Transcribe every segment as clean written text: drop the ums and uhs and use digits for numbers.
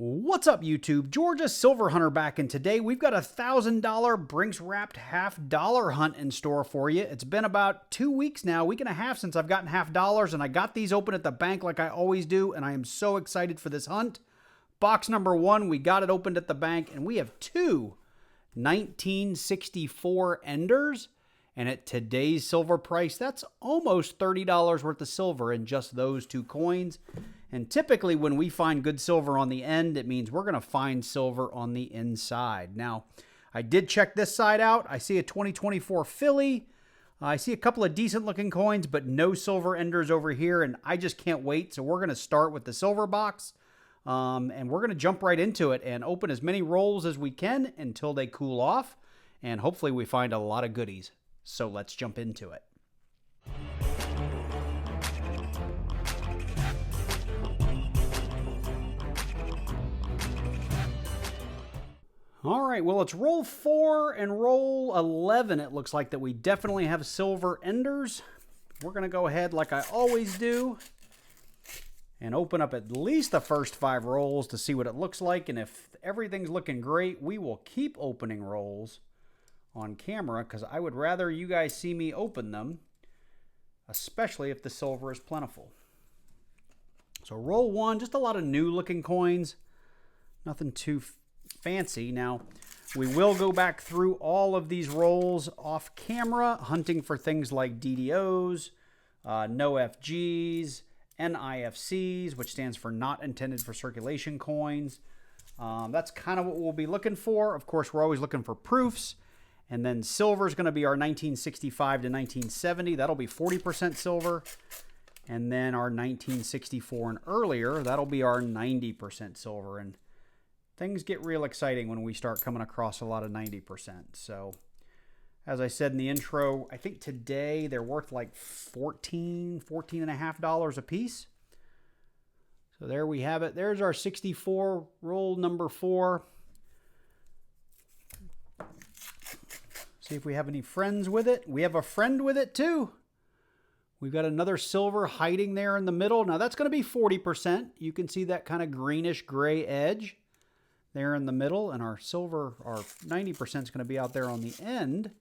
What's up, YouTube? Georgia Silver Hunter back, and today we've got a $1,000 Brinks wrapped $half hunt in store for you. It's been about 2 weeks now, week and a half since I've gotten $half, and I got these open at the bank like I always do, and I am so excited for this hunt. Box number one, we got it opened at the bank, and we have two 1964 Enders, and at today's silver price, that's almost $30 worth of silver in just those two coins. And typically when we find good silver on the end, it means we're going to find silver on the inside. Now, I did check this side out. I see a 2024 Philly. I see a couple of decent looking coins, but no silver enders over here, and I just can't wait. So we're going to start with the silver box, and we're going to jump right into it and open as many rolls as we can until they cool off, and hopefully we find a lot of goodies. So let's jump into it. All right, well, it's roll 4 and roll 11. It looks like that we definitely have silver enders. We're going to go ahead like I always do and open up at least the first 5 rolls to see what it looks like. And if everything's looking great, we will keep opening rolls on camera because I would rather you guys see me open them, especially if the silver is plentiful. So roll 1, just a lot of new looking coins. Nothing too fancy. Now, we will go back through all of these rolls off camera, hunting for things like DDOs, no FGs, NIFCs, which stands for not intended for circulation coins. That's kind of what we'll be looking for. Of course, we're always looking for proofs. And then silver is going to be our 1965 to 1970. That'll be 40% silver. And then our 1964 and earlier, that'll be our 90% silver. And things get real exciting when we start coming across a lot of 90%. So, as I said in the intro, I think today they're worth like $14.5 a piece. So there we have it. There's our 64 roll number 4. See if we have any friends with it. We have a friend with it too. We've got another silver hiding there in the middle. Now that's going to be 40%. You can see that kind of greenish gray edge there in the middle, and our silver, our 90% is going to be out there on the end.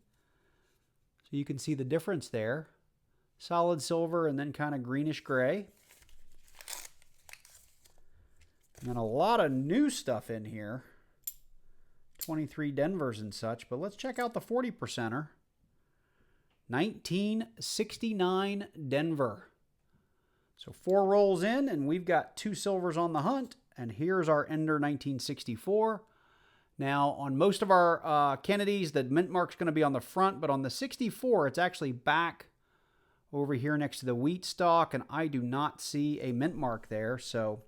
So you can see the difference there. Solid silver and then kind of greenish gray. And then a lot of new stuff in here. 23 Denvers and such, but let's check out the 40%er. 1969 Denver. So 4 rolls in, and we've got 2 silvers on the hunt. And here's our Ender 1964. Now, on most of our Kennedys, the mint mark's going to be on the front, but on the 64, it's actually back over here next to the wheat stalk, and I do not see a mint mark there, so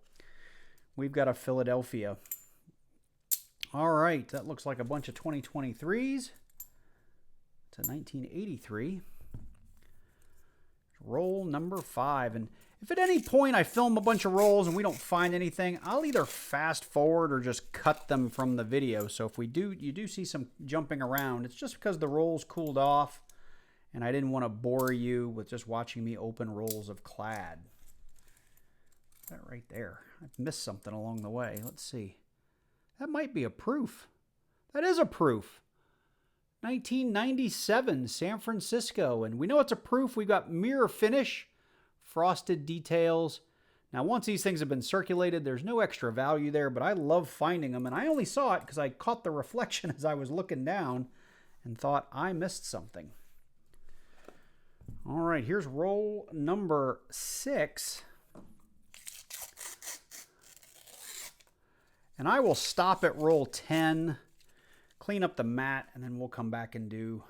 we've got a Philadelphia. All right, that looks like a bunch of 2023s. It's a 1983. Roll number 5, and if at any point I film a bunch of rolls and we don't find anything, I'll either fast forward or just cut them from the video. So if you do see some jumping around, it's just because the rolls cooled off and I didn't want to bore you with just watching me open rolls of clad. That right there. I've missed something along the way. Let's see. That might be a proof. That is a proof. 1997 San Francisco, and we know it's a proof. We've got mirror finish, frosted details. Now, once these things have been circulated, there's no extra value there, but I love finding them, and I only saw it because I caught the reflection as I was looking down and thought I missed something. All right, here's roll number 6. And I will stop at roll 10, clean up the mat, and then we'll come back and do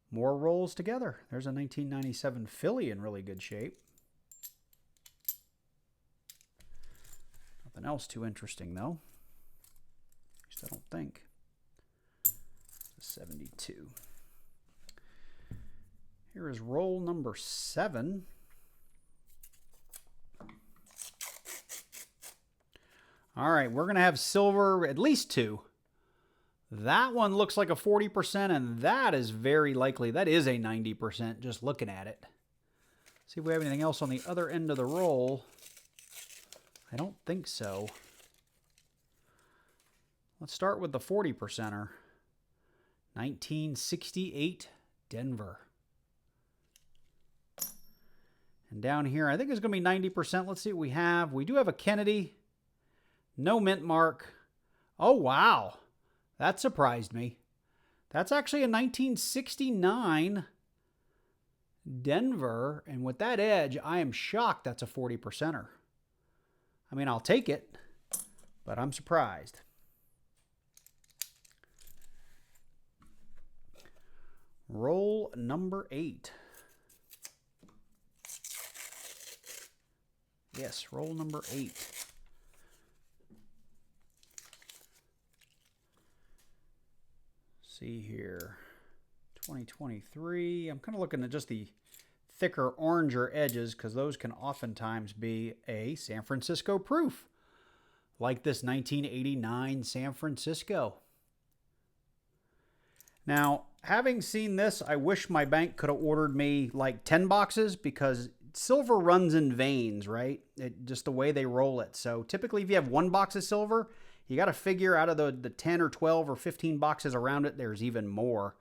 more rolls together. There's a 1997 Philly in really good shape. Nothing else too interesting, though. At least I don't think. It's a 72. Here is roll number 7. All right, we're going to have silver, at least 2. That one looks like a 40%, and that is very likely. That is a 90% just looking at it. See if we have anything else on the other end of the roll. I don't think so. Let's start with the 40%er. 1968 Denver. And down here, I think it's going to be 90%. Let's see what we have. We do have a Kennedy. No mint mark. Oh, wow. That surprised me. That's actually a 1969 Denver. And with that edge, I am shocked that's a 40%er. I mean, I'll take it, but I'm surprised. Roll number 8. Yes, roll number 8. See here. 2023. I'm kind of looking at just the thicker, oranger edges because those can oftentimes be a San Francisco proof, like this 1989 San Francisco. Now, having seen this, I wish my bank could have ordered me like 10 boxes because silver runs in veins, right? Just the way they roll it. So typically if you have 1 box of silver, you got to figure out of the 10 or 12 or 15 boxes around it, there's even more.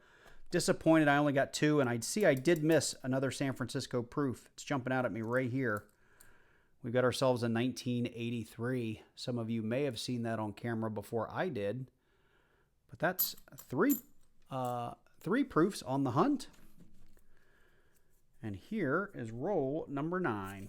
Disappointed I only got 2, and I did miss another San Francisco proof. It's jumping out at me right here. We've got ourselves a 1983. Some of you may have seen that on camera before I did. But that's 3 proofs on the hunt. And here is roll number 9.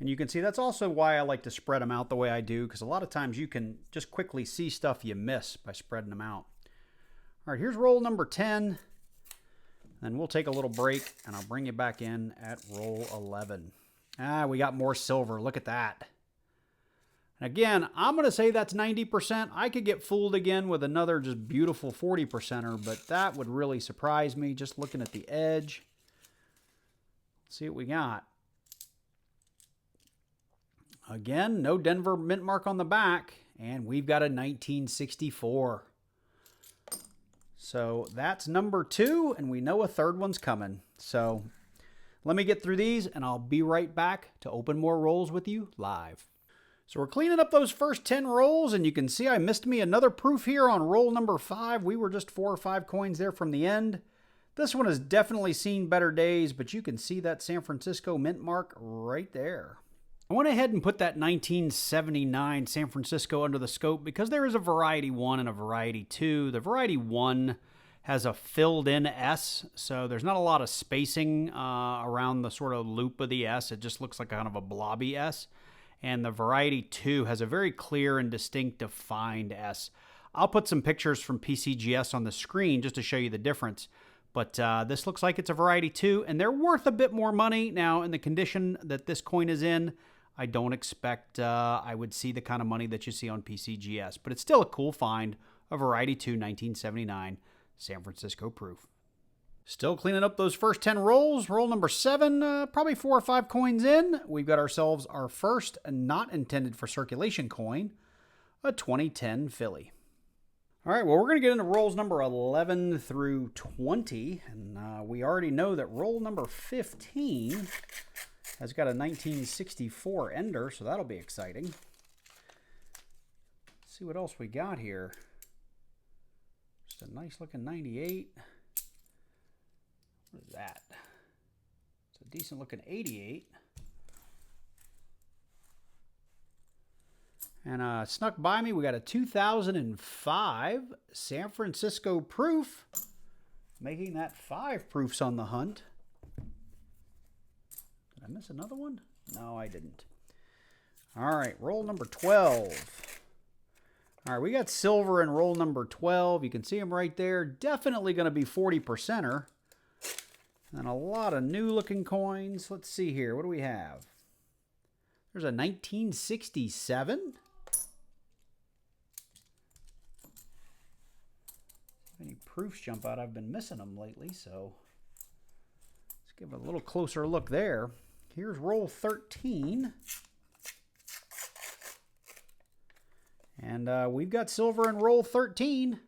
And you can see that's also why I like to spread them out the way I do, because a lot of times you can just quickly see stuff you miss by spreading them out. All right, here's roll number 10. Then we'll take a little break, and I'll bring you back in at roll 11. We got more silver. Look at that. And again, I'm going to say that's 90%. I could get fooled again with another just beautiful 40%er, but that would really surprise me just looking at the edge. Let's see what we got. Again, no Denver mint mark on the back, and we've got a 1964. So that's number 2, and we know a third one's coming. So let me get through these, and I'll be right back to open more rolls with you live. So we're cleaning up those first 10 rolls, and you can see I missed me another proof here on roll number 5. We were just 4 or 5 coins there from the end. This one has definitely seen better days, but you can see that San Francisco mint mark right there. I went ahead and put that 1979 San Francisco under the scope because there is a Variety 1 and a Variety 2. The Variety 1 has a filled-in S, so there's not a lot of spacing around the sort of loop of the S. It just looks like kind of a blobby S. And the Variety 2 has a very clear and distinct defined S. I'll put some pictures from PCGS on the screen just to show you the difference. But this looks like it's a Variety 2, and they're worth a bit more money. Now, in the condition that this coin is in, I don't expect I would see the kind of money that you see on PCGS. But it's still a cool find, a Variety 2 1979 San Francisco proof. Still cleaning up those first 10 rolls. Roll number 7, probably 4 or 5 coins in. We've got ourselves our first not intended for circulation coin, a 2010 Philly. All right, well, we're going to get into rolls number 11 through 20. And we already know that roll number 15 has got a 1964 ender, so that'll be exciting. Let's see what else we got here. Just a nice looking 98. What is that? It's a decent looking 88. And snuck by me, we got a 2005 San Francisco proof, making that 5 proofs on the hunt. Did I miss another one? No, I didn't. All right, roll number 12. All right, we got silver in roll number 12. You can see them right there. Definitely going to be 40%er. And a lot of new looking coins. Let's see here. What do we have? There's a 1967. Any proofs jump out? I've been missing them lately, so let's give it a little closer look there. Here's roll 13. And we've got silver in roll 13.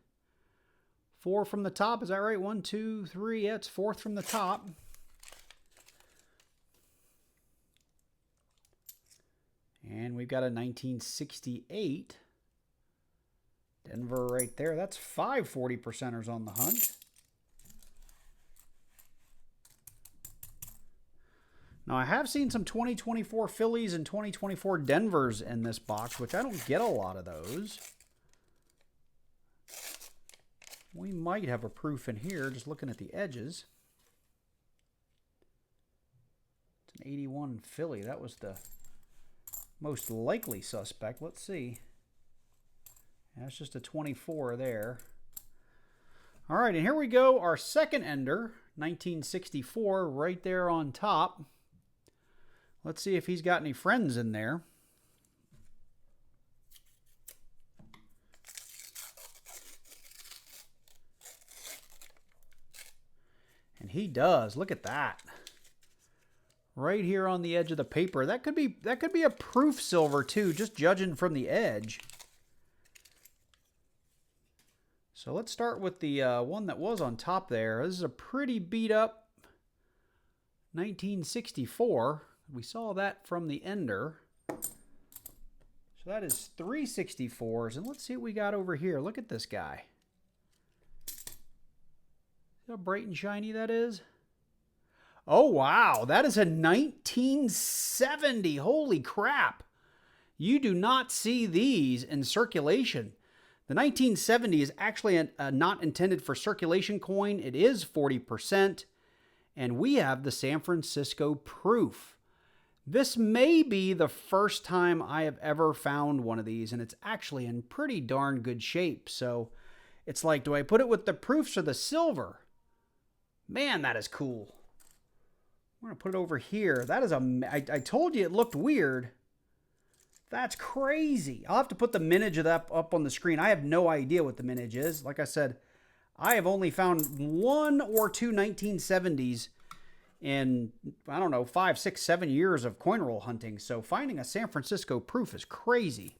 4 from the top. Is that right? 1, 2, 3. Yeah, it's 4th from the top. And we've got a 1968 Denver right there. That's 5 40%ers on the hunt. Now, I have seen some 2024 Phillies and 2024 Denvers in this box, which I don't get a lot of those. We might have a proof in here, just looking at the edges. It's an 81 Philly. That was the most likely suspect. Let's see. That's just a 24 there. All right, and here we go. Our second ender, 1964, right there on top. Let's see if he's got any friends in there. And he does. Look at that. Right here on the edge of the paper. That could be a proof silver too, just judging from the edge. So let's start with the one that was on top there. This is a pretty beat up 1964. We saw that from the ender. So that is 3 64s. And let's see what we got over here. Look at this guy. See how bright and shiny that is? Oh, wow. That is a 1970. Holy crap. You do not see these in circulation. The 1970 is actually not intended for circulation coin. It is 40%. And we have the San Francisco proof. This may be the first time I have ever found one of these, and it's actually in pretty darn good shape. So it's like, do I put it with the proofs or the silver? Man, that is cool. I'm going to put it over here. That is I told you it looked weird. That's crazy. I'll have to put the mintage of that up on the screen. I have no idea what the mintage is. Like I said, I have only found 1 or 2 1970s in, I don't know, 5, 6, 7 years of coin roll hunting. So finding a San Francisco proof is crazy.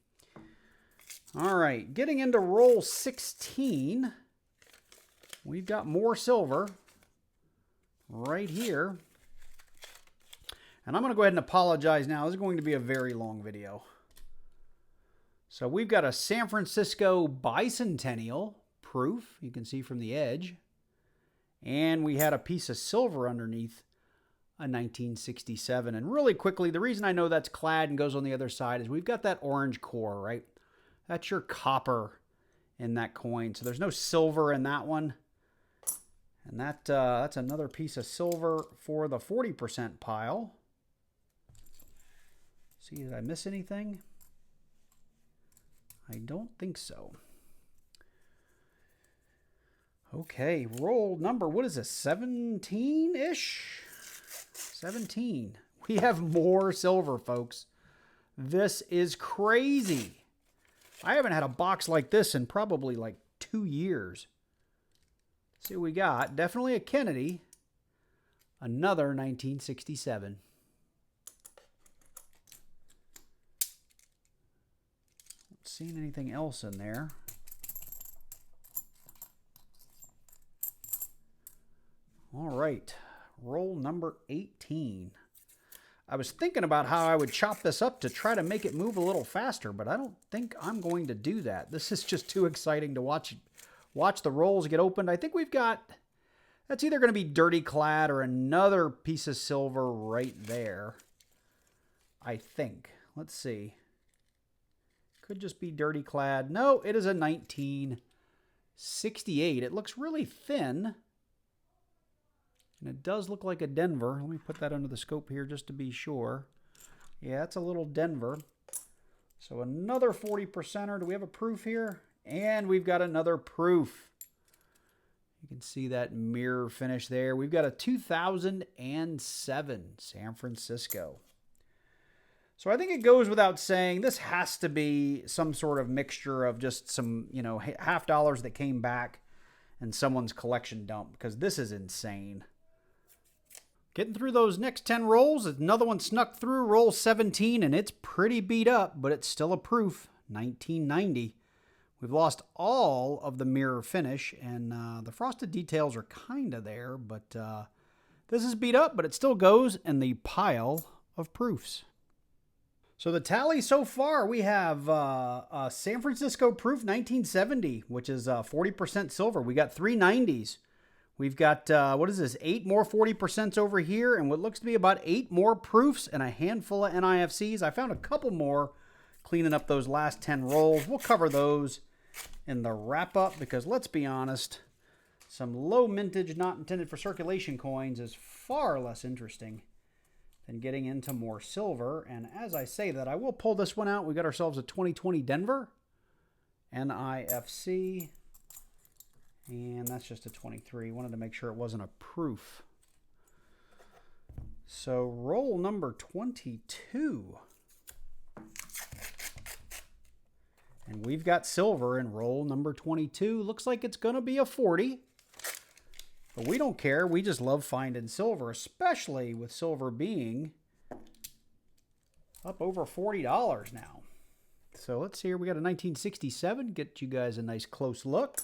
All right, getting into roll 16. We've got more silver right here. And I'm going to go ahead and apologize now. This is going to be a very long video. So we've got a San Francisco bicentennial proof. You can see from the edge. And we had a piece of silver underneath a 1967. And really quickly, the reason I know that's clad and goes on the other side is we've got that orange core, right? That's your copper in that coin. So there's no silver in that one. And that's another piece of silver for the 40% pile. See, did I miss anything? I don't think so. Okay, roll number, what is this, 17-ish? 17. We have more silver, folks. This is crazy. I haven't had a box like this in probably like 2 years. Let's see what we got. Definitely a Kennedy. Another 1967. Not seeing anything else in there. All right, roll number 18. I was thinking about how I would chop this up to try to make it move a little faster, but I don't think I'm going to do that. This is just too exciting to watch the rolls get opened. I think we've got, that's either going to be dirty clad or another piece of silver right there. I think. Let's see. Could just be dirty clad. No, it is a 1968. It looks really thin. And it does look like a Denver. Let me put that under the scope here just to be sure. Yeah, it's a little Denver. So another 40%er. Do we have a proof here? And we've got another proof. You can see that mirror finish there. We've got a 2007 San Francisco. So I think it goes without saying, this has to be some sort of mixture of just some, you know, half dollars that came back and someone's collection dump, because this is insane. Getting through those next 10 rolls, another one snuck through, roll 17, and it's pretty beat up, but it's still a proof, 1990. We've lost all of the mirror finish, and the frosted details are kind of there, but this is beat up, but it still goes in the pile of proofs. So the tally so far, we have San Francisco proof 1970, which is 40% silver. We got 3 90s. We've got, what is this, 8 more 40% over here, and what looks to be about 8 more proofs and a handful of NIFCs. I found a couple more cleaning up those last 10 rolls. We'll cover those in the wrap-up because, let's be honest, some low mintage, not intended for circulation coins is far less interesting than getting into more silver. And as I say that, I will pull this one out. We got ourselves a 2020 Denver NIFC. And that's just a 23. Wanted to make sure it wasn't a proof. So roll number 22. And we've got silver in roll number 22. Looks like it's going to be a 40. But we don't care. We just love finding silver, especially with silver being up over $40 now. So let's see here. We got a 1967. Get you guys a nice close look.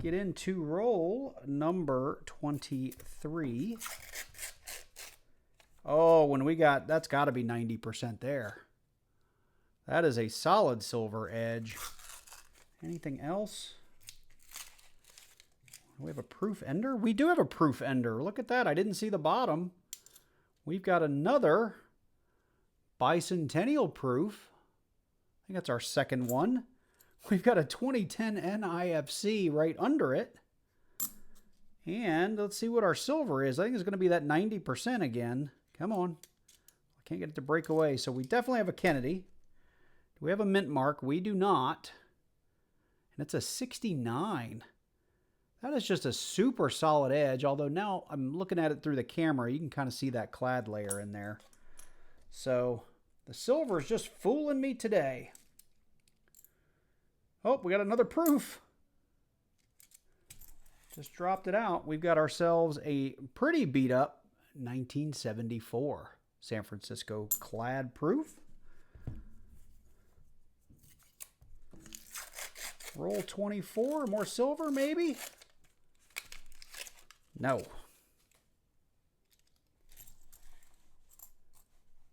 Get into roll number 23. Oh, when we got, that's got to be 90% there. That is a solid silver edge. Anything else? We have a proof ender? We do have a proof ender. Look at that. I didn't see the bottom. We've got another bicentennial proof. I think that's our second one. We've got a 2010 NIFC right under it. And let's see what our silver is. I think it's going to be that 90% again. Come on. I can't get it to break away. So we definitely have a Kennedy. Do we have a mint mark? We do not. And it's a 69. That is just a super solid edge. Although now I'm looking at it through the camera. You can kind of see that clad layer in there. So the silver is just fooling me today. Oh, we got another proof. Just dropped it out. We've got ourselves a pretty beat up 1974 San Francisco clad proof. Roll 24, more silver maybe? No.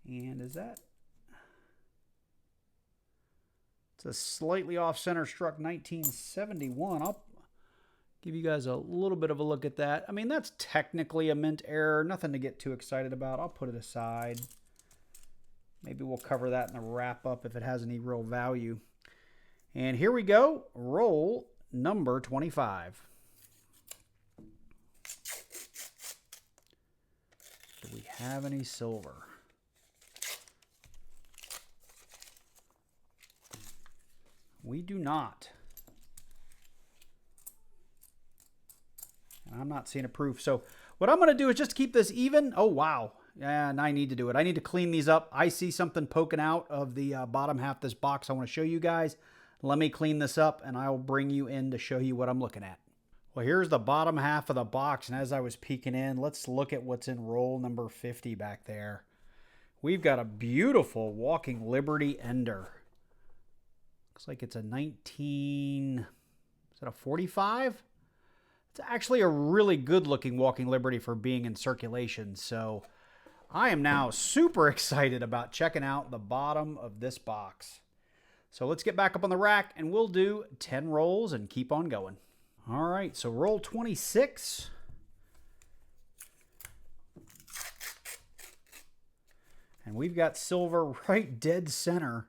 And is that? It's a slightly off-center struck 1971. I'll give you guys a little bit of a look at that. I mean, that's technically a mint error. Nothing to get too excited about. I'll put it aside. Maybe we'll cover that in the wrap-up if it has any real value. And here we go. Roll number 25. Do we have any silver? We do not. And I'm not seeing a proof. So what I'm going to do is just keep this even. Oh, wow. And I need to do it. I need to clean these up. I see something poking out of the bottom half of this box I want to show you guys. Let me clean this up and I'll bring you in to show you what I'm looking at. Well, here's the bottom half of the box. And as I was peeking in, let's look at what's in roll number 50 back there. We've got a beautiful Walking Liberty Ender. Looks like it's a 19, is that a 45? It's actually a really good looking Walking Liberty for being in circulation. So I am now super excited about checking out the bottom of this box. So let's get back up on the rack and we'll do 10 rolls and keep on going. All right, so roll 26. And we've got silver right dead center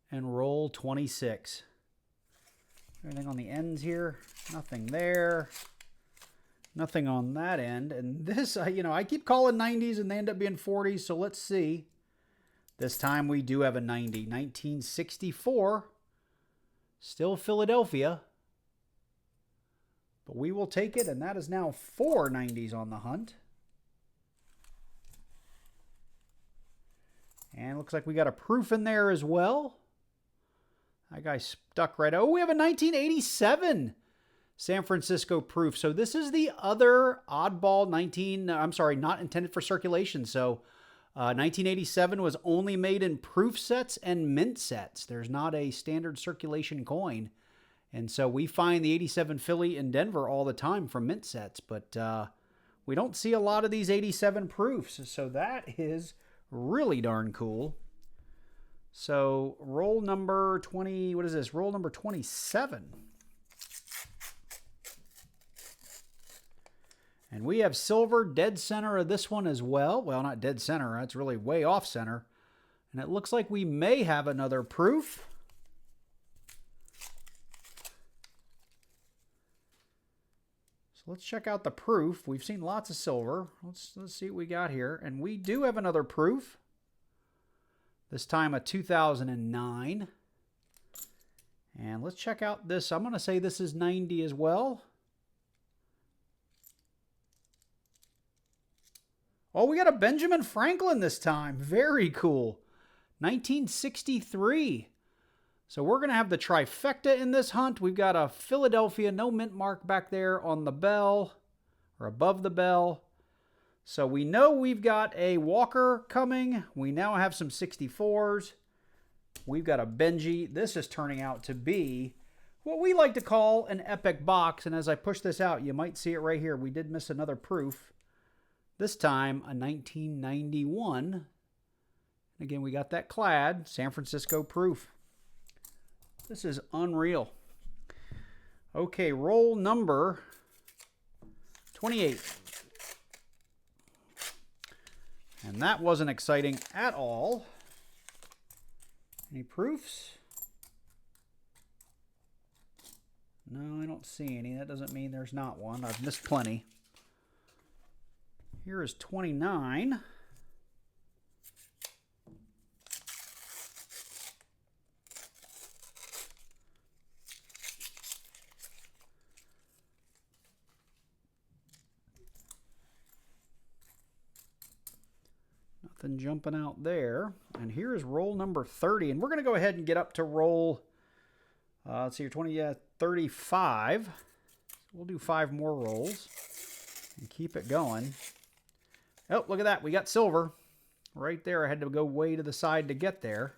and roll 26. Everything on the ends here, nothing there. Nothing on that end. And this, I keep calling 90s and they end up being 40s, so let's see. This time we do have a 90. 1964. Still Philadelphia. But we will take it, and that is now 4 90s on the hunt. And looks like we got a proof in there as well. That guy stuck right. Oh, we have a 1987 San Francisco proof. So this is the other oddball not intended for circulation. So 1987 was only made in proof sets and mint sets. There's not a standard circulation coin. And so we find the 87 Philly in Denver all the time from mint sets, but we don't see a lot of these 87 proofs. So that is really darn cool. So roll number 20, what is this? Roll number 27. And we have silver dead center of this one as well. Well, not dead center. That's really way off center. And it looks like we may have another proof. So let's check out the proof. We've seen lots of silver. Let's see what we got here. And we do have another proof. This time a 2009. And let's check out this. I'm going to say this is 90 as well. Oh, we got a Benjamin Franklin this time. Very cool. 1963. So we're going to have the trifecta in this hunt. We've got a Philadelphia, no mint mark back there on the bell, or above the bell. So we know we've got a Walker coming. We now have some 64s. We've got a Benji. This is turning out to be what we like to call an epic box. And as I push this out, you might see it right here. We did miss another proof. This time, a 1991. And again, we got that clad San Francisco proof. This is unreal. Okay, roll number 28. And that wasn't exciting at all. Any proofs? No, I don't see any. That doesn't mean there's not one. I've missed plenty. Here is 29. Nothing jumping out there. And here is roll number 30. And we're going to go ahead and get up to roll, let's see here, 20, 35. We'll do 5 more rolls and keep it going. Oh, look at that. We got silver right there. I had to go way to the side to get there.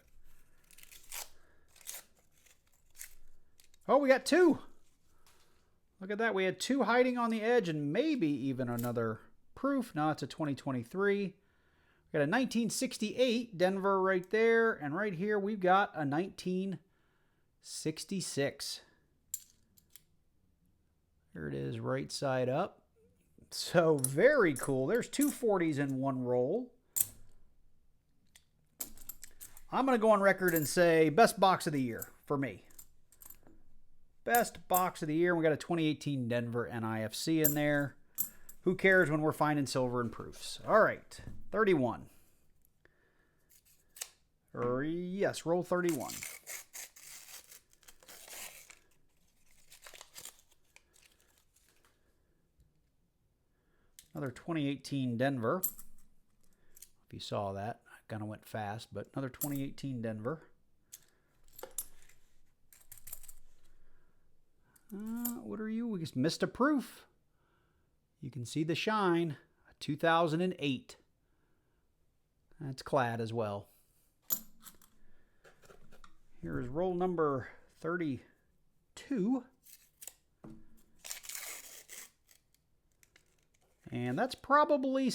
Oh, we got 2. Look at that. We had 2 hiding on the edge and maybe even another proof. No, it's a 2023. We got a 1968 Denver right there. And right here we've got a 1966. Here it is, right side up. So very cool. There's 2 40s in one roll. I'm going to go on record and say best box of the year for me. Best box of the year. We got a 2018 Denver NIFC in there. Who cares when we're finding silver and proofs? All right, 31. Yes, roll 31. Another 2018 Denver. If you saw that, I kind of went fast, but another 2018 Denver. What are you? We just missed a proof. You can see the shine. 2008. That's clad as well. Here is roll number 32. And that's probably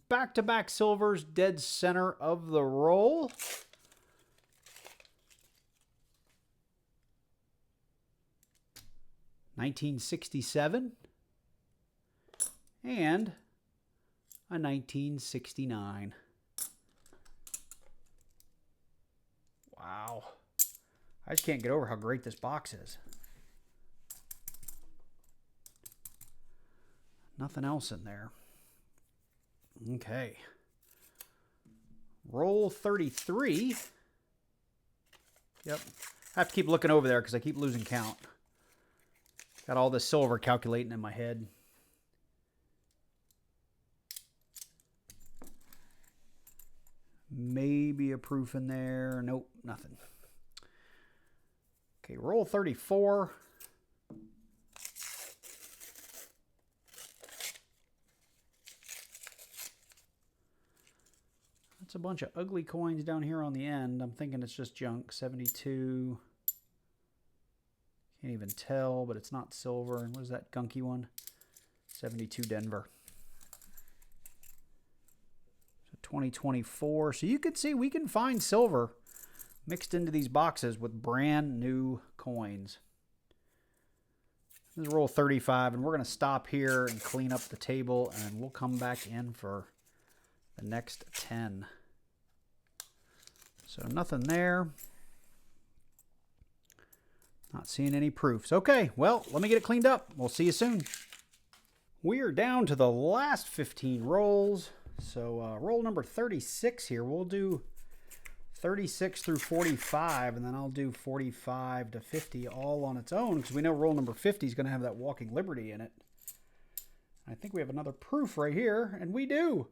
back-to-back silvers, dead center of the roll. $1967 and a 1969. Wow. I just can't get over how great this box is. Nothing else in there. Okay. Roll 33. Yep. I have to keep looking over there because I keep losing count. Got all this silver calculating in my head. Maybe a proof in there. Nope, nothing. Okay, roll 34. It's a bunch of ugly coins down here on the end. I'm thinking it's just junk. 72. Can't even tell, but it's not silver. And what is that gunky one? 72 Denver. So 2024. So you can see we can find silver mixed into these boxes with brand new coins. This is roll 35, and we're going to stop here and clean up the table, and we'll come back in for the next 10. So nothing there. Not seeing any proofs. Okay, well, let me get it cleaned up. We'll see you soon. We are down to the last 15 rolls. So roll number 36 here. We'll do 36 through 45, and then I'll do 45 to 50 all on its own, because we know roll number 50 is going to have that Walking Liberty in it. I think we have another proof right here, and we do.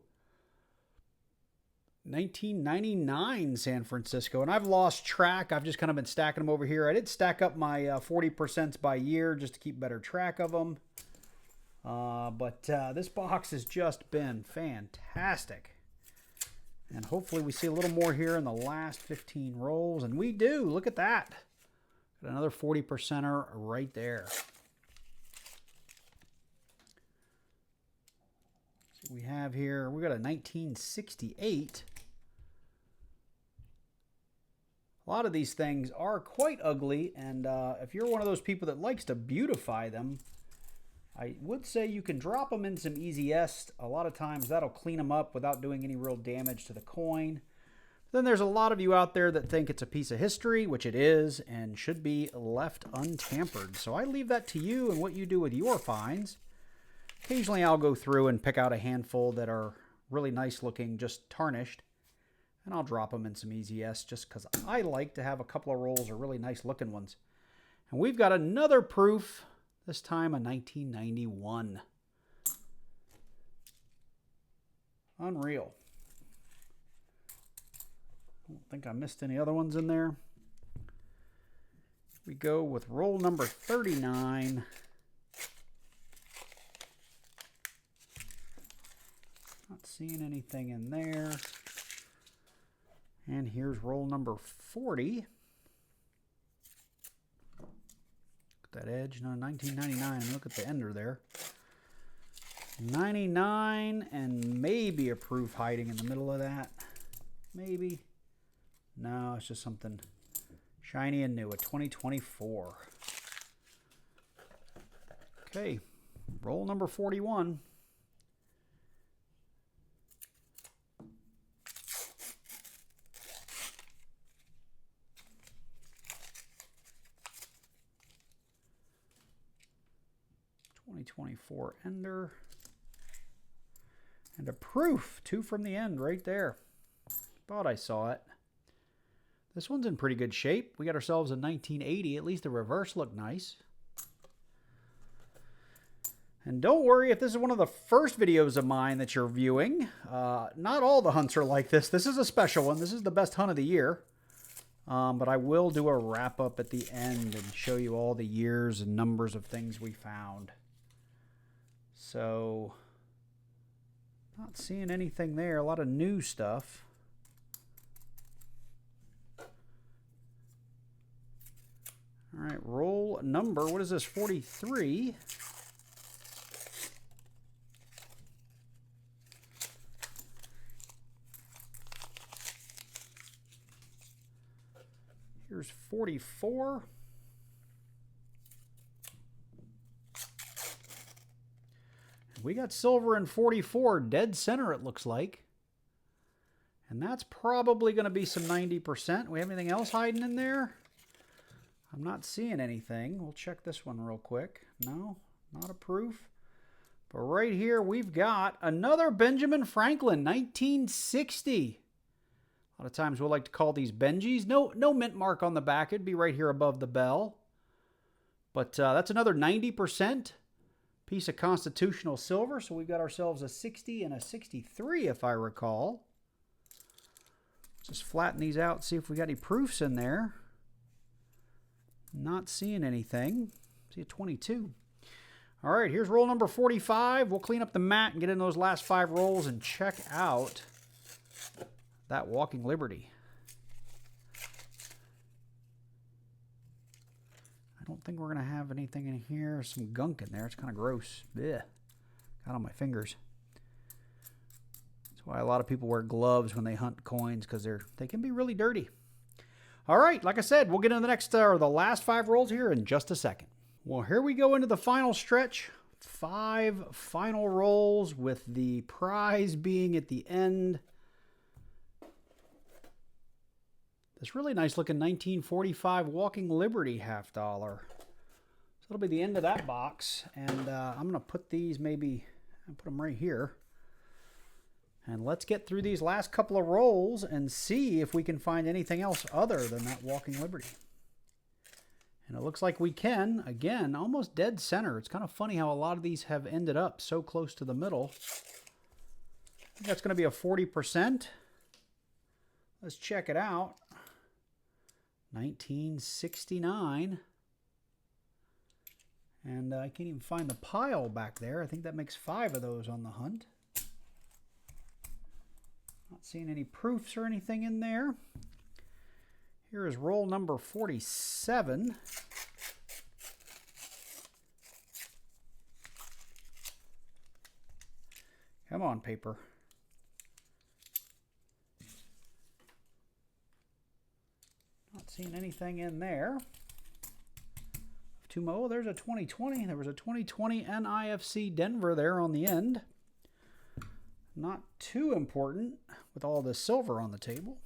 1999 San Francisco, and I've lost track. I've just kind of been stacking them over here. I did stack up my 40% by year just to keep better track of them. But this box has just been fantastic. And hopefully we see a little more here in the last 15 rolls. And we do. Look at that. Got another 40%er right there. So we have here, we got a 1968. A lot of these things are quite ugly, and if you're one of those people that likes to beautify them, I would say you can drop them in some Easy S. A lot of times that'll clean them up without doing any real damage to the coin. Then there's a lot of you out there that think it's a piece of history, which it is, and should be left untampered. So I leave that to you and what you do with your finds. Occasionally I'll go through and pick out a handful that are really nice looking, just tarnished. And I'll drop them in some Easy S just because I like to have a couple of rolls of really nice looking ones. And we've got another proof, this time a 1991. Unreal. I don't think I missed any other ones in there. We go with roll number 39. Not seeing anything in there. And here's roll number 40. Look at that edge. No, 1999. Look at the ender there. 99 and maybe a proof hiding in the middle of that. Maybe. No, it's just something shiny and new. A 2024. Okay. Roll number 41. '24 ender. And a proof. 2 from the end right there. Thought I saw it. This one's in pretty good shape. We got ourselves a 1980. At least the reverse looked nice. And don't worry if this is one of the first videos of mine that you're viewing. Not all the hunts are like this. This is a special one. This is the best hunt of the year. But I will do a wrap up at the end and show you all the years and numbers of things we found. So, not seeing anything there. A lot of new stuff. All right, roll number. What is this? 43. Here's 44. We got silver in 44, dead center it looks like. And that's probably going to be some 90%. We have anything else hiding in there? I'm not seeing anything. We'll check this one real quick. No, not a proof. But right here we've got another Benjamin Franklin, 1960. A lot of times we'll like to call these Benjis. No mint mark on the back. It'd be right here above the bell. But that's another 90%. Piece of constitutional silver, so we've got ourselves a 60 and a 63 if I recall. Just flatten these out, see if we got any proofs in there. Not seeing anything. See a 22. All right, here's roll number 45. We'll clean up the mat and get in those last 5 rolls and check out that Walking Liberty. I don't think we're going to have anything in here. Some gunk in there. It's kind of gross. Ugh. Got on my fingers. That's why a lot of people wear gloves when they hunt coins, because they can be really dirty. All right, like I said, we'll get into the next or the last 5 rolls here in just a second. Well, here we go into the final stretch. 5 final rolls with the prize being at the end. This really nice looking 1945 Walking Liberty $50. So that'll be the end of that box. And I'm going to put these I'll put them right here. And let's get through these last couple of rolls and see if we can find anything else other than that Walking Liberty. And it looks like we can. Again, almost dead center. It's kind of funny how a lot of these have ended up so close to the middle. I think that's going to be a 40%. Let's check it out. 1969. And I can't even find the pile back there. I think that makes 5 of those on the hunt. Not seeing any proofs or anything in there. Here is roll number 47. Come on, paper. Not seeing anything in there. Oh, there's a 2020. There was a 2020 NIFC Denver there on the end. Not too important with all the silver on the table.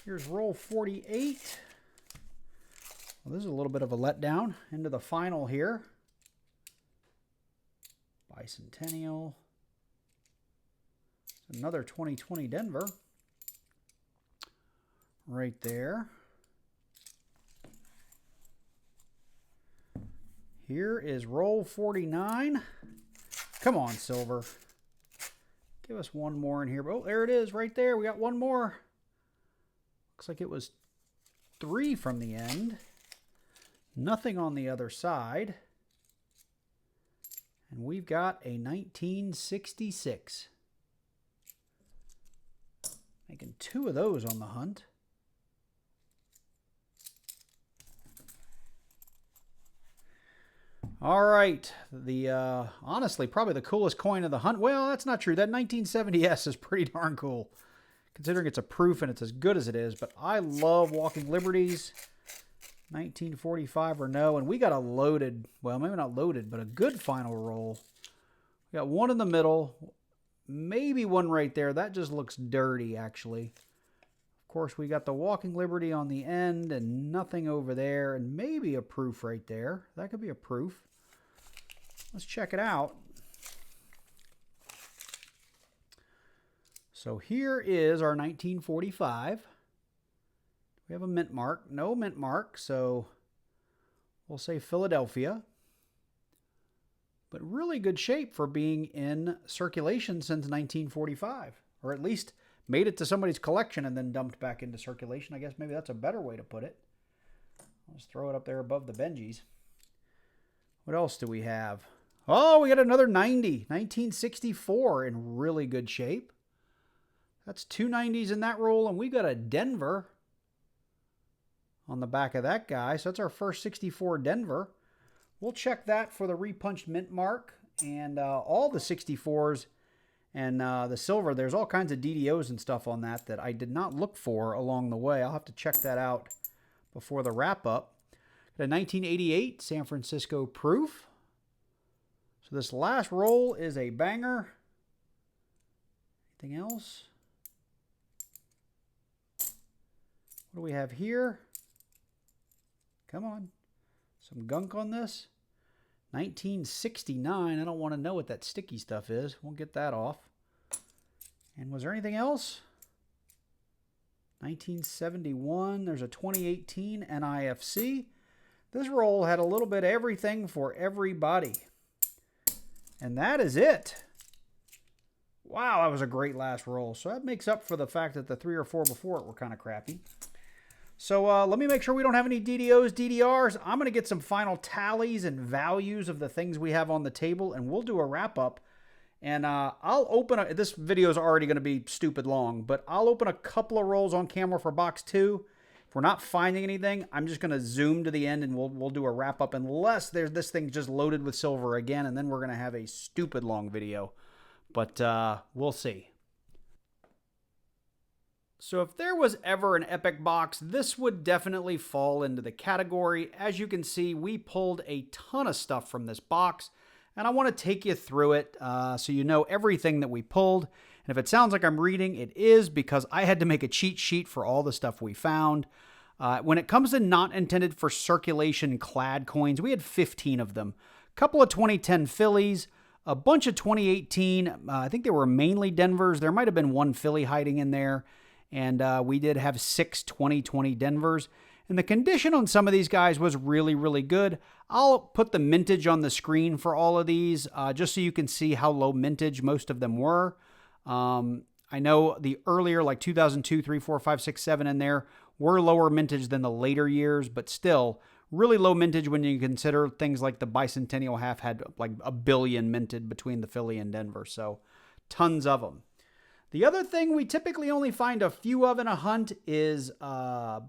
Here's roll 48. Well, this is a little bit of a letdown into the final here. Bicentennial. Another 2020 Denver. Right there. Here is roll 49. Come on, silver. Give us one more in here. Oh, there it is right there. We got one more. Looks like it was 3 from the end. Nothing on the other side. And we've got a 1966. Making 2 of those on the hunt. All right, honestly, probably the coolest coin of the hunt. Well, that's not true. That 1970S is pretty darn cool, considering it's a proof and it's as good as it is. But I love Walking Liberties, 1945 or no. And we got a loaded, well, maybe not loaded, but a good final roll. We got one in the middle, maybe one right there. That just looks dirty, actually. Of course, we got the Walking Liberty on the end and nothing over there, and maybe a proof right there. That could be a proof. Let's check it out. So here is our 1945. We have a mint mark. No mint mark, so we'll say Philadelphia. But really good shape for being in circulation since 1945, or at least made it to somebody's collection and then dumped back into circulation. I guess maybe that's a better way to put it. Let's throw it up there above the Benjis. What else do we have? Oh, we got another 90. 1964 in really good shape. That's 2 90s in that roll, and we got a Denver on the back of that guy. So that's our first 64 Denver. We'll check that for the repunched mint mark and all the 64s. And the silver, there's all kinds of DDOs and stuff on that I did not look for along the way. I'll have to check that out before the wrap-up. Got a 1988 San Francisco proof. So this last roll is a banger. Anything else? What do we have here? Come on. Some gunk on this. 1969. I don't want to know what that sticky stuff is. We'll get that off. And was there anything else? 1971. There's a 2018 NIFC. This roll had a little bit of everything for everybody. And that is it. Wow, that was a great last roll. So that makes up for the fact that the 3 or 4 before it were kind of crappy. So let me make sure we don't have any DDOs, DDRs. I'm going to get some final tallies and values of the things we have on the table, and we'll do a wrap-up And I'll open this video is already going to be stupid long, but I'll open a couple of rolls on camera for box 2. If we're not finding anything, I'm just going to zoom to the end and we'll do a wrap up unless this thing just loaded with silver again, and then we're going to have a stupid long video. But we'll see. So if there was ever an epic box, this would definitely fall into the category. As you can see, we pulled a ton of stuff from this box, and I want to take you through it so you know everything that we pulled. And if it sounds like I'm reading, it is because I had to make a cheat sheet for all the stuff we found. When it comes to not intended for circulation clad coins, we had 15 of them. A couple of 2010 Phillies, a bunch of 2018. I think they were mainly Denvers. There might have been one Philly hiding in there. And we did have 6 2020 Denvers. And the condition on some of these guys was really, really good. I'll put the mintage on the screen for all of these, just so you can see how low mintage most of them were. I know the earlier, like 2002, 3, 4, 5, 6, 7 in there, were lower mintage than the later years, but still really low mintage when you consider things like the Bicentennial half had like 1 billion minted between the Philly and Denver. So tons of them. The other thing we typically only find a few of in a hunt is our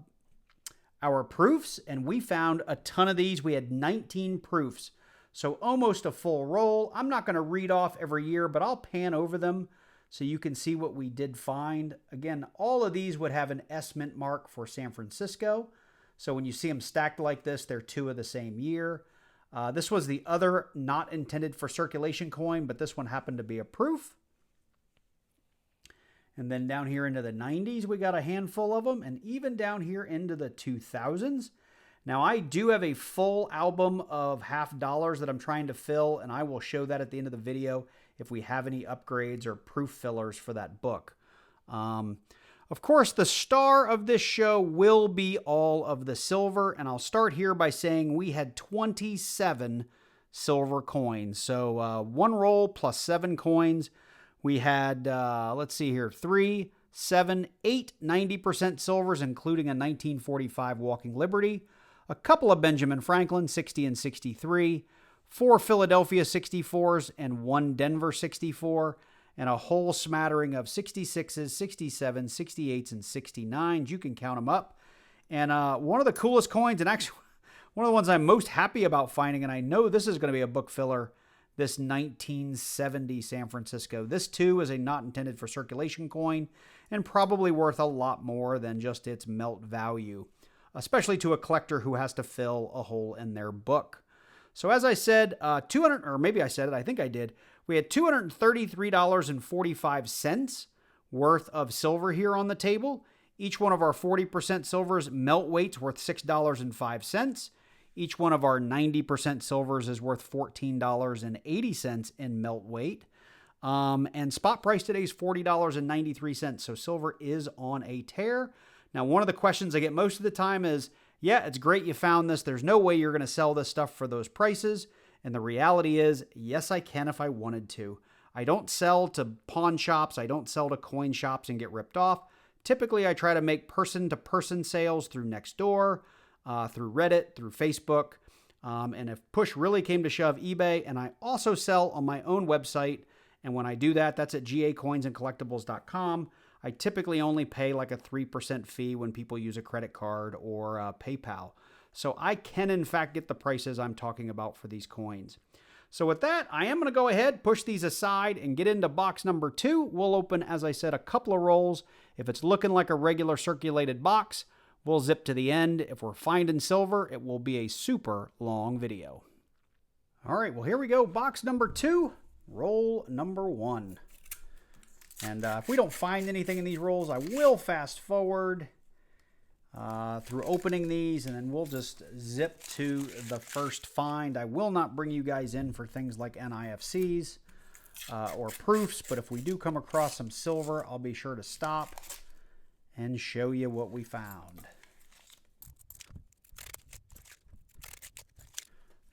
proofs, and we found a ton of these. We had 19 proofs, so almost a full roll. I'm not going to read off every year, but I'll pan over them so you can see what we did find. Again, all of these would have an S mint mark for San Francisco, so when you see them stacked like this, they're 2 of the same year. This was the other not intended for circulation coin, but this one happened to be a proof. And then down here into the 90s, we got a handful of them. And even down here into the 2000s. Now, I do have a full album of half dollars that I'm trying to fill. And I will show that at the end of the video if we have any upgrades or proof fillers for that book. Of course, the star of this show will be all of the silver. And I'll start here by saying we had 27 silver coins. So 1 roll plus 7 coins. We had, let's see here, 3, 7, 8 90% silvers, including a 1945 Walking Liberty, a couple of Benjamin Franklin, 60 and 63, 4 Philadelphia 64s, and 1 Denver 64, and a whole smattering of 66s, 67s, 68s, and 69s. You can count them up. And one of the coolest coins, and actually one of the ones I'm most happy about finding, and I know this is going to be a book filler, this 1970 San Francisco. This too is a not intended for circulation coin and probably worth a lot more than just its melt value, especially to a collector who has to fill a hole in their book. So as I said, I think I did. We had $233.45 worth of silver here on the table. Each one of our 40% silvers melt weights worth $6.05. Each one of our 90% silvers is worth $14.80 in melt weight. And spot price today is $40.93. So silver is on a tear. Now, one of the questions I get most of the time is, yeah, it's great you found this. There's no way you're going to sell this stuff for those prices. And the reality is, yes, I can if I wanted to. I don't sell to pawn shops. I don't sell to coin shops and get ripped off. Typically, I try to make person-to-person sales through Nextdoor, through Reddit, through Facebook, and if push really came to shove, eBay. And I also sell on my own website, and when I do that, that's at gacoinsandcollectibles.com. I typically only pay like a 3% fee when people use a credit card or PayPal. So I can, in fact, get the prices I'm talking about for these coins. So with that, I am going to go ahead, push these aside, and get into box number 2. We'll open, as I said, a couple of rolls. If it's looking like a regular circulated box, we'll zip to the end. If we're finding silver, it will be a super long video. All right, well, here we go. Box number 2, roll number 1. And if we don't find anything in these rolls, I will fast forward through opening these, and then we'll just zip to the first find. I will not bring you guys in for things like NIFCs or proofs, but if we do come across some silver, I'll be sure to stop and show you what we found.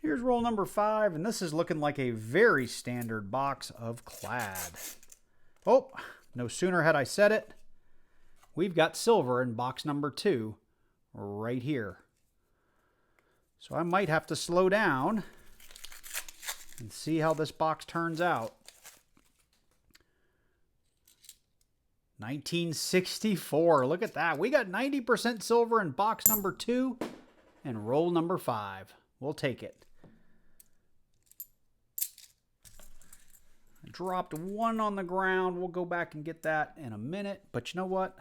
Here's roll number 5, and this is looking like a very standard box of clad. Oh, no sooner had I said it, we've got silver in box number 2 right here. So I might have to slow down and see how this box turns out. 1964. Look at that. We got 90% silver in box number 2 and roll number 5. We'll take it. I dropped one on the ground. We'll go back and get that in a minute. But you know what?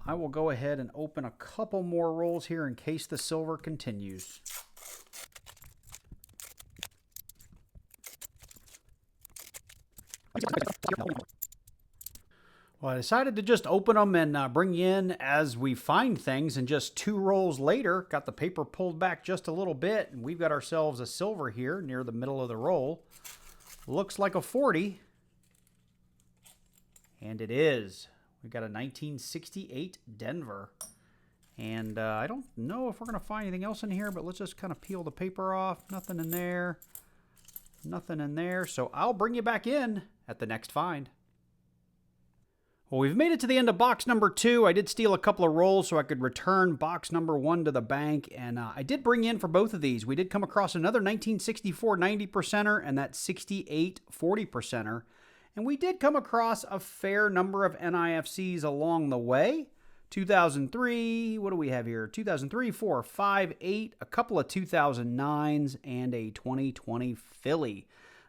I will go ahead and open a couple more rolls here in case the silver continues. Well, I decided to just open them and bring you in as we find things, and just 2 rolls later, got the paper pulled back just a little bit, and we've got ourselves a silver here near the middle of the roll. Looks like a 40, and it is. We've got a 1968 Denver, and I don't know if we're going to find anything else in here, but let's just kind of peel the paper off. Nothing in there. Nothing in there, so I'll bring you back in at the next find. Well, we've made it to the end of box number 2. I did steal a couple of rolls so I could return box number 1 to the bank, and I did bring in for both of these. We did come across another 1964 90%er and that 68 40%er, and we did come across a fair number of NIFCs along the way. 2003, what do we have here? 2003, 4, 5, 8, a couple of 2009s, and a 2020 Philly.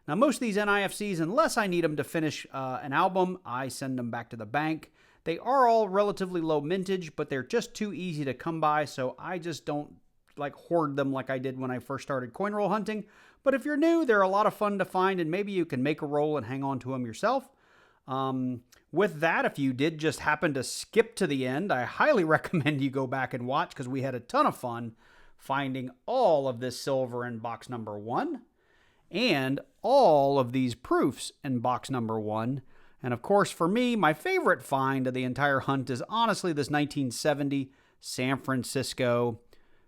Now, most of these NIFCs, unless I need them to finish an album, I send them back to the bank. They are all relatively low mintage, but they're just too easy to come by, so I just don't like hoard them like I did when I first started coin roll hunting. But if you're new, they're a lot of fun to find, and maybe you can make a roll and hang on to them yourself. With that, if you did just happen to skip to the end, I highly recommend you go back and watch, because we had a ton of fun finding all of this silver in box number 1. And all of these proofs in box number 1. And of course, for me, my favorite find of the entire hunt is honestly this 1970 San Francisco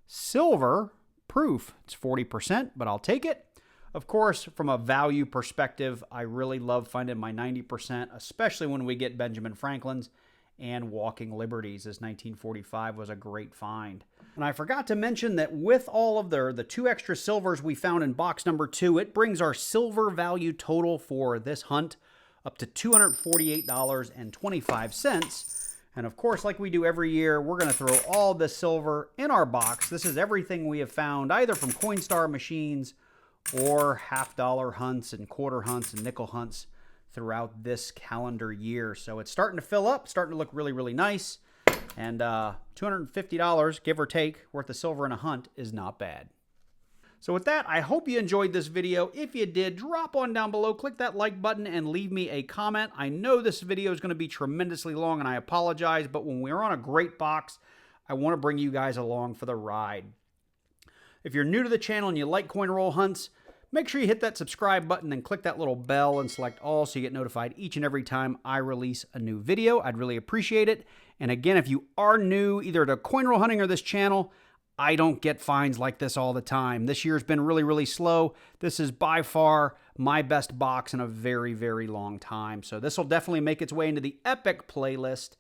silver proof. It's 40%, but I'll take it. Of course, from a value perspective, I really love finding my 90%, especially when we get Benjamin Franklin's and Walking Liberties. This 1945 was a great find. And I forgot to mention that with all of the 2 extra silvers we found in box number 2, it brings our silver value total for this hunt up to $248.25. And of course, like we do every year, we're going to throw all the silver in our box. This is everything we have found either from Coinstar machines or $half-dollar hunts and quarter hunts and nickel hunts throughout this calendar year. So it's starting to fill up, starting to look really, really nice. And $250, give or take, worth of silver in a hunt is not bad. So with that, I hope you enjoyed this video. If you did, drop on down below, click that like button, and leave me a comment. I know this video is going to be tremendously long, and I apologize, but when we're on a great box, I want to bring you guys along for the ride. If you're new to the channel and you like coin roll hunts, make sure you hit that subscribe button and click that little bell and select all so you get notified each and every time I release a new video. I'd really appreciate it. And again, if you are new either to coin roll hunting or this channel, I don't get finds like this all the time. This year's been really, really slow. This is by far my best box in a very, very long time. So this will definitely make its way into the Epic playlist,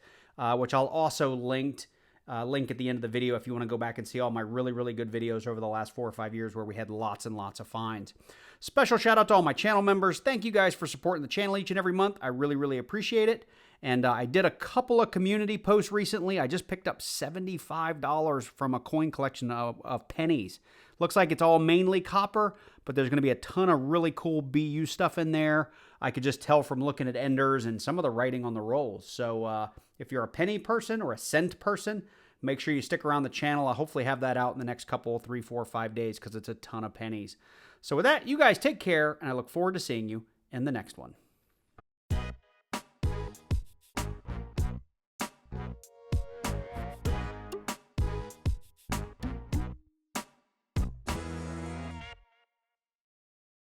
which I'll also link at the end of the video if you want to go back and see all my really, really good videos over the last 4 or 5 years where we had lots and lots of finds. Special shout out to all my channel members. Thank you guys for supporting the channel each and every month. I really, really appreciate it. And I did a couple of community posts recently. I just picked up $75 from a coin collection of pennies. Looks like it's all mainly copper, but there's going to be a ton of really cool BU stuff in there. I could just tell from looking at enders and some of the writing on the rolls. So if you're a penny person or a cent person, make sure you stick around the channel. I'll hopefully have that out in the next couple, 3, 4, 5 days because it's a ton of pennies. So with that, you guys take care, and I look forward to seeing you in the next one.